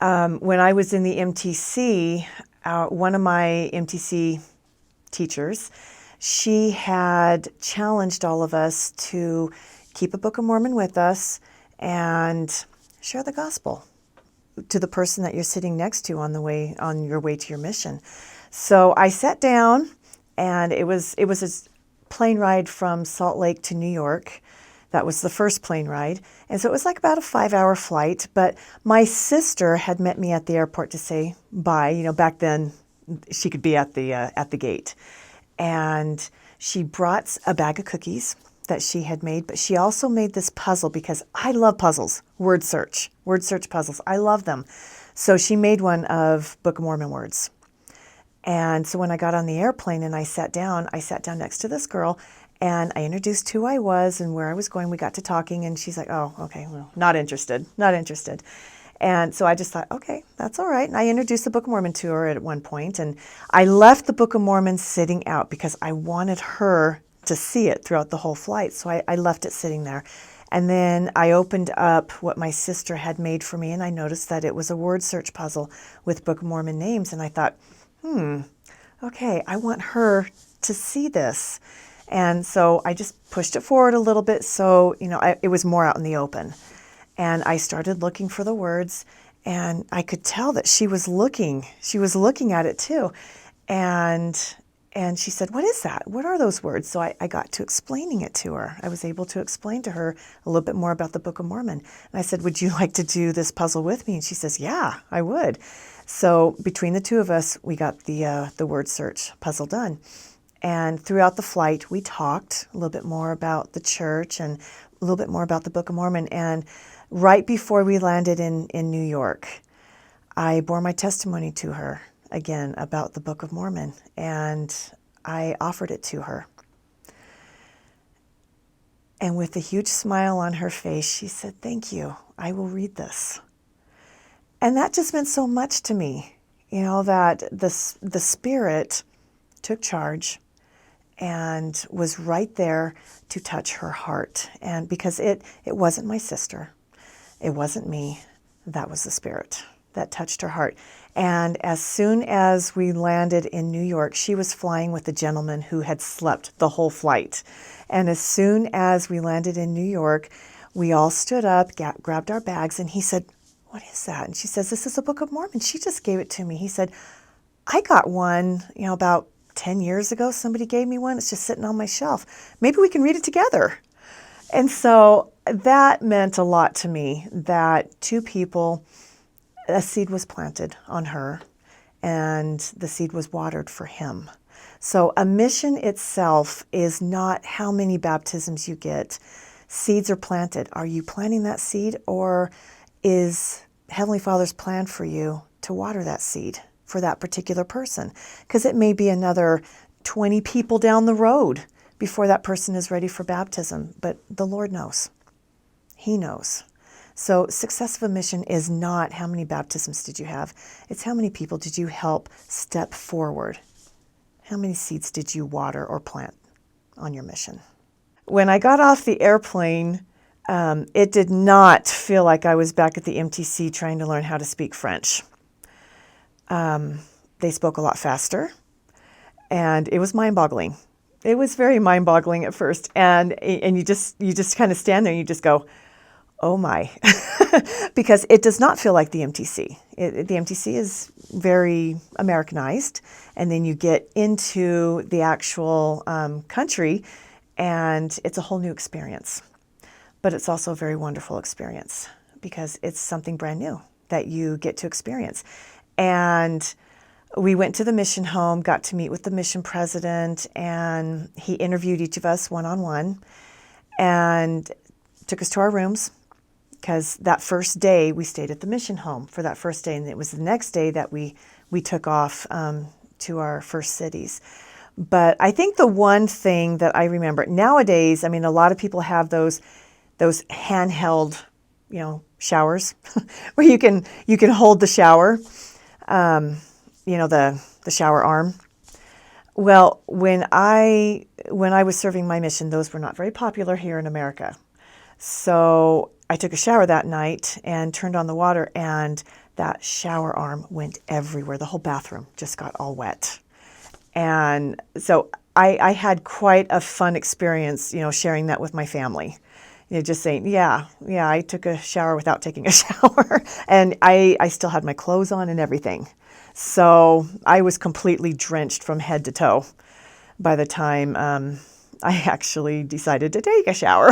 When I was in the MTC, one of my MTC teachers, she had challenged all of us to keep a Book of Mormon with us and share the gospel to the person that you're sitting next to on your way to your mission. So I sat down, and it was a plane ride from Salt Lake to New York. That was the first plane ride. And so it was like about a 5-hour flight. But my sister had met me at the airport to say bye. You know, back then she could be at the gate. And she brought a bag of cookies that she had made, but she also made this puzzle because I love puzzles, word search puzzles. I love them. So she made one of Book of Mormon words. And so when I got on the airplane and I sat down next to this girl, and I introduced who I was and where I was going. We got to talking, and she's like, oh, okay, well, not interested. And so I just thought, okay, that's all right. And I introduced the Book of Mormon to her at one point, and I left the Book of Mormon sitting out because I wanted her to see it throughout the whole flight. So I left it sitting there. And then I opened up what my sister had made for me, and I noticed that it was a word search puzzle with Book of Mormon names. And I thought, okay, I want her to see this. And so I just pushed it forward a little bit so, it was more out in the open. And I started looking for the words, and I could tell that she was looking at it too. And she said, what is that? What are those words? So I got to explaining it to her. I was able to explain to her a little bit more about the Book of Mormon. And I said, would you like to do this puzzle with me? And she says, yeah, I would. So between the two of us, we got the word search puzzle done. And throughout the flight, we talked a little bit more about the church and a little bit more about the Book of Mormon. And right before we landed in New York, I bore my testimony to her again about the Book of Mormon, and I offered it to her. And with a huge smile on her face, she said, thank you, I will read this. And that just meant so much to me, that the Spirit took charge and was right there to touch her heart. And because it wasn't my sister, it wasn't me, that was the Spirit that touched her heart. And as soon as we landed in New York, she was flying with a gentleman who had slept the whole flight. And as soon as we landed in New York, we all stood up, grabbed our bags, and he said, what is that? And she says, this is a Book of Mormon. She just gave it to me. He said, I got one, about 10 years ago. Somebody gave me one. It's just sitting on my shelf. Maybe we can read it together. And so that meant a lot to me, that two people, a seed was planted on her, and the seed was watered for him. So a mission itself is not how many baptisms you get. Seeds are planted. Are you planting that seed, or is Heavenly Father's plan for you to water that seed for that particular person? Because it may be another 20 people down the road before that person is ready for baptism, but the Lord knows. He knows. So success of a mission is not how many baptisms did you have. It's how many people did you help step forward. How many seeds did you water or plant on your mission? When I got off the airplane, it did not feel like I was back at the MTC trying to learn how to speak French. They spoke a lot faster, and it was mind-boggling. It was very mind-boggling at first, and you just kind of stand there and you just go, oh my, because it does not feel like the MTC. The MTC is very Americanized, and then you get into the actual country, and it's a whole new experience. But it's also a very wonderful experience because it's something brand new that you get to experience. And we went to the mission home, got to meet with the mission president, and he interviewed each of us one-on-one and took us to our rooms, because that first day we stayed at the mission home for that first day, and it was the next day that we took off to our first cities. But I think the one thing that I remember nowadays, I mean, a lot of people have those handheld, showers where you can hold the shower, the shower arm. Well, when I was serving my mission, those were not very popular here in America. So I took a shower that night and turned on the water, and that shower arm went everywhere. The whole bathroom just got all wet. And so I had quite a fun experience, sharing that with my family. Just saying, yeah, I took a shower without taking a shower. And I still had my clothes on and everything. So I was completely drenched from head to toe by the time I actually decided to take a shower.